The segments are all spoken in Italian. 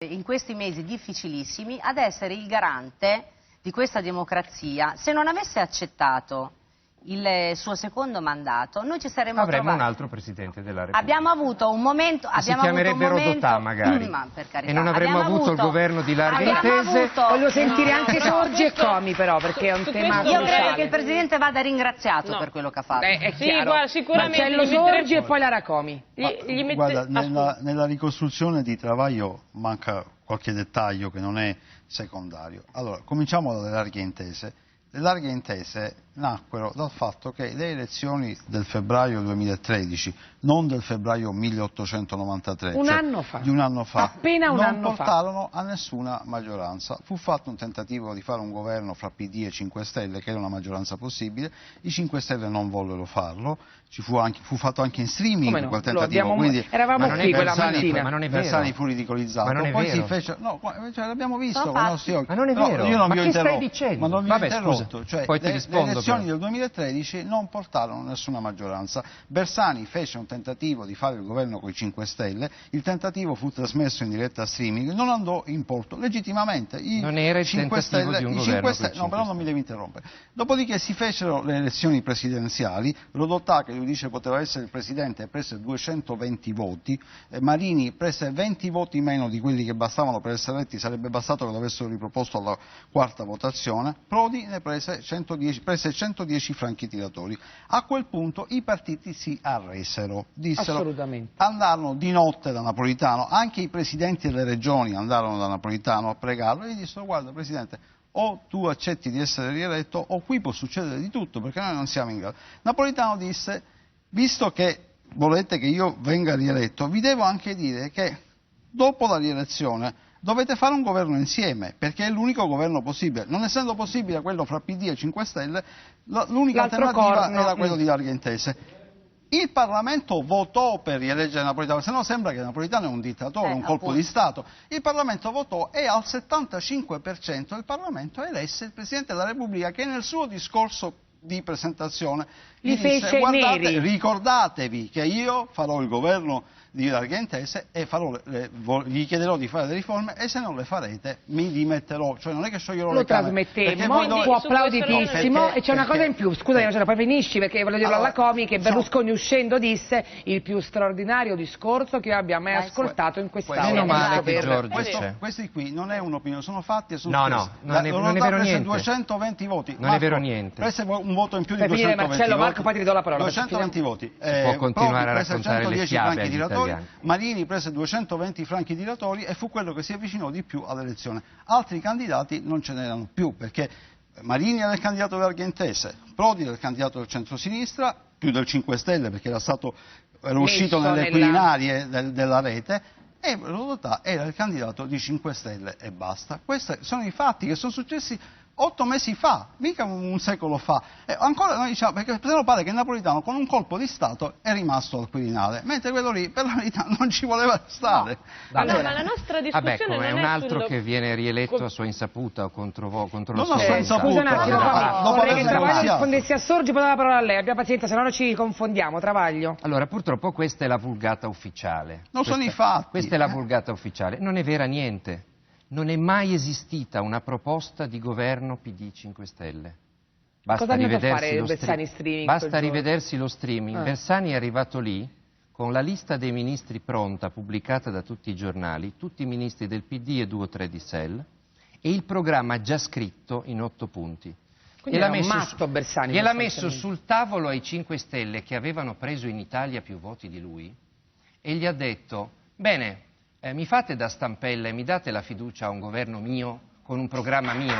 in questi mesi difficilissimi ad essere il garante di questa democrazia. Se non avesse accettato il suo secondo mandato, noi ci saremmo avremmo trovati. un altro Presidente della Repubblica. Abbiamo avuto un momento... Si chiamerebbe Rodotà, magari. Ma per carità. E non avremmo avuto il governo di larghe intese. Voglio sentire anche Sorgi e Comi, però, perché è un tema Io credo cruciale. che il Presidente vada ringraziato per quello che ha fatto. È Sì, chiaro. guarda, sicuramente Marcello Sorgi e poi Lara Comi. Guarda, nella ricostruzione di Travaglio manca qualche dettaglio che non è secondario. Allora, cominciamo dalle larghe intese. Le larghe intese nacquero dal fatto che le elezioni del febbraio 2013, non del febbraio 1893, Un cioè anno fa. di un anno fa, Appena un anno non fa. portarono a nessuna maggioranza. Fu fatto un tentativo di fare un governo fra PD e 5 Stelle, che era una maggioranza possibile, i 5 Stelle non vollero farlo, fu fatto anche in streaming. Come no? Quel tentativo, quindi Eravamo qui quella mattina. Ma non è vero. Bersani fu ridicolizzato, Ma non è poi vero. si fece, no, cioè, l'abbiamo visto, Ma non è vero. io non Ma vi ho che stai interrotto, dicendo? ma non vi ho Vabbè, interrotto, scusa, cioè, poi ti le rispondo, elezioni però. del 2013 non portarono nessuna maggioranza. Bersani fece un tentativo di fare il governo con i 5 Stelle, il tentativo fu trasmesso in diretta streaming, non andò in porto legittimamente. Non era il 5 tentativo Stelle, di un i governo 5 con i Stelle, 5 no, però non mi devi interrompere. Dopodiché si fecero le elezioni presidenziali, Rodotà, che lui dice poteva essere il presidente, prese 220 voti, Marini prese 20 voti meno di quelli che bastavano per essere eletti, sarebbe bastato che lo avessero riproposto alla quarta votazione, Prodi ne prese 110 franchi tiratori. A quel punto i partiti si arresero, dissero, Assolutamente. andarono di notte da Napolitano, anche i presidenti delle regioni andarono da Napolitano a pregarlo e gli dissero guarda Presidente, o tu accetti di essere rieletto o qui può succedere di tutto perché noi non siamo in grado. Napolitano disse, visto che volete che io venga rieletto, vi devo anche dire che dopo la rielezione dovete fare un governo insieme, perché è l'unico governo possibile. Non essendo possibile quello fra PD e 5 Stelle, l'unica alternativa era quello di larghe intese. Il Parlamento votò per rieleggere Napolitano, se no sembra che Napolitano è un dittatore, un colpo di Stato. Il Parlamento votò e al 75% il Parlamento elesse il Presidente della Repubblica che nel suo discorso di presentazione gli disse guardate, ricordatevi che io farò il governo di larghe intese e gli chiederò di fare le riforme e se non le farete mi dimetterò, cioè non è che scioglierò le Camere. Lo trasmettemmo, fu applauditissimo e c'è una cosa in più, scusa poi finisci perché voglio dirlo alla Comi che Berlusconi uscendo disse il più straordinario discorso che io abbia mai ascoltato in quest'Aula. Meno male che Giorgio c'è. Questi qui non è un'opinione, sono fatti e sono No, non è vero niente. 220 voti. Non è vero niente. Prese un voto in più di 220 Marcello, voti. Marco, poi ti ridò la parola. 220 voti. Può continuare a prese raccontare le 110 fiabe franchi agli tiratori, italiani. Marini prese 220 franchi tiratori e fu quello che si avvicinò di più all'elezione. Altri candidati non ce n'erano più perché Marini era il candidato delle larghe intese, Prodi era il candidato del centrosinistra, più del 5 Stelle perché era uscito nelle quirinarie della rete, e Rodotà era il candidato di 5 Stelle e basta. Questi sono i fatti che sono successi 8 mesi fa, mica un secolo fa. E ancora noi diciamo, perché se no pare che Napolitano con un colpo di Stato è rimasto al Quirinale, mentre quello lì per la verità non ci voleva stare. No, ma la nostra discussione non è un altro sul... che viene rieletto a sua insaputa o contro lo Non a sua insaputa. Scusa un attimo, dopo vorrei aver che Travaglio negoziato. rispondesse a Sorgi, poi do la parola a lei, abbia pazienza, se no ci confondiamo, Travaglio. Allora, purtroppo questa è la vulgata ufficiale. Non sono i fatti. Questa è la vulgata ufficiale. Non è vera niente. Non è mai esistita una proposta di governo PD 5 Stelle. Basta Cosa è andato a rivedersi fare lo Bersani streaming Basta quel giorno? rivedersi lo streaming. Bersani è arrivato lì con la lista dei ministri pronta, pubblicata da tutti i giornali, tutti i ministri del PD e 2 o 3 di SEL, e il programma già scritto in 8 punti. Quindi era un matto Bersani. Gliel'ha messo sul tavolo ai 5 Stelle che avevano preso in Italia più voti di lui e gli ha detto, bene, mi fate da stampella e mi date la fiducia a un governo mio, con un programma mio?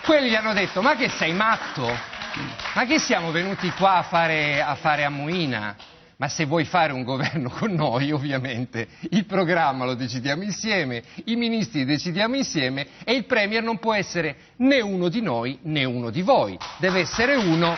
Quelli gli hanno detto, ma che sei matto? Ma che siamo venuti qua a fare a Muina? Ma se vuoi fare un governo con noi, ovviamente, il programma lo decidiamo insieme, i ministri decidiamo insieme e il Premier non può essere né uno di noi né uno di voi. Deve essere uno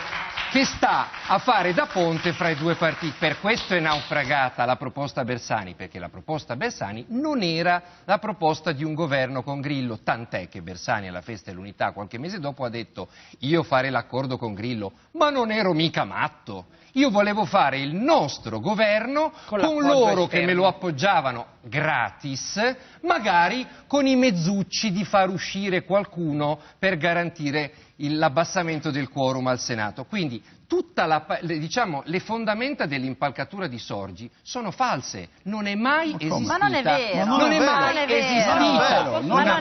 che sta a fare da ponte fra i due partiti. Per questo è naufragata la proposta Bersani, perché la proposta Bersani non era la proposta di un governo con Grillo, tant'è che Bersani alla Festa dell'Unità qualche mese dopo ha detto io farei l'accordo con Grillo, ma non ero mica matto. Io volevo fare il nostro governo con loro che me lo appoggiavano gratis, magari con i mezzucci di far uscire qualcuno per garantire l'abbassamento del quorum al Senato. Quindi le fondamenta dell'impalcatura di Sorgi sono false, non è mai esistita. Ma non è vero. Non è mai esistita. Ma non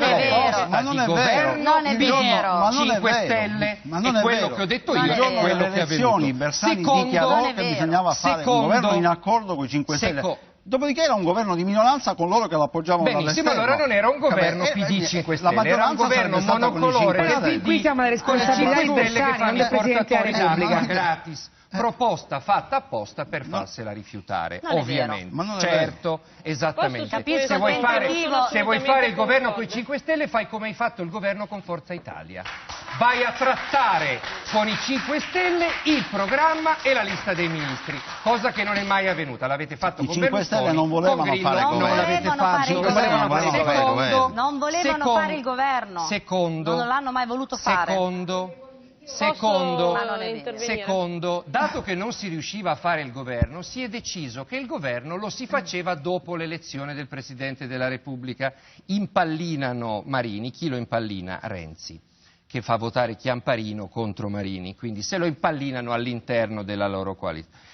è vero. Ma non è vero. Non è vero. Ma non è 5 vero. Stelle Ma non è è quello vero. che ho detto Non io, è è vero. quello che è elezioni avvenuto. Bersani Non dichiarò è che vero. bisognava fare un governo in accordo con i 5 Stelle. Dopodiché era un governo di minoranza con loro che l'appoggiavano Benissimo, dall'esterno. allora non era un governo PD-5 Stelle, era un governo monocolore del PD, qui siamo alle responsabilità di Bersani, non del Presidente della Repubblica. Gratis. Proposta fatta apposta per farsela rifiutare, Non è ovviamente. vero. Ma non è certo, esattamente. Capisco Se vuoi il fare il governo con i 5 Stelle, fai come hai fatto il governo con Forza Italia. Vai a trattare con i 5 Stelle il programma e la lista dei ministri, cosa che non è mai avvenuta. L'avete fatto I con 5 Berlusconi, Stelle non volevano con Grillo, fare il non governo. l'avete Non volevano fatto. fare il governo. Non volevano fare il governo. Non l'hanno mai voluto fare. Secondo, dato che non si riusciva a fare il governo, si è deciso che il governo lo si faceva dopo l'elezione del Presidente della Repubblica. Impallinano Marini, chi lo impallina? Renzi, che fa votare Chiamparino contro Marini, quindi se lo impallinano all'interno della loro coalizione.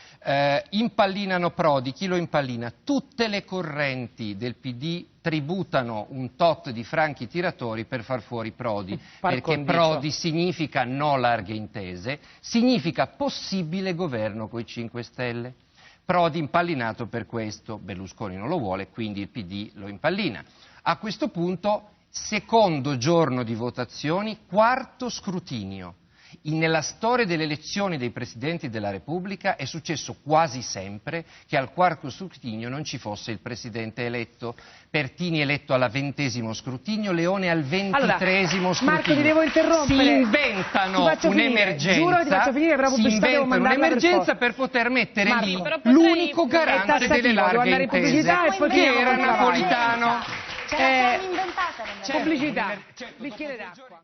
Impallinano Prodi, chi lo impallina? Tutte le correnti del PD tributano un tot di franchi tiratori per far fuori Prodi, perché Prodi significa no larghe intese, significa possibile governo coi 5 Stelle. Prodi impallinato per questo, Berlusconi non lo vuole, quindi il PD lo impallina. A questo punto, secondo giorno di votazioni, quarto scrutinio. Nella storia delle elezioni dei Presidenti della Repubblica è successo quasi sempre che al quarto scrutinio non ci fosse il Presidente eletto. Pertini eletto al 20° scrutinio, Leone al 23° scrutinio. Marco, ti devo interrompere. Si inventano un'emergenza per poter mettere lì l'unico garante delle larghe intese, che era Napolitano. Ce la siamo inventata. Pubblicità, bicchiere d'acqua.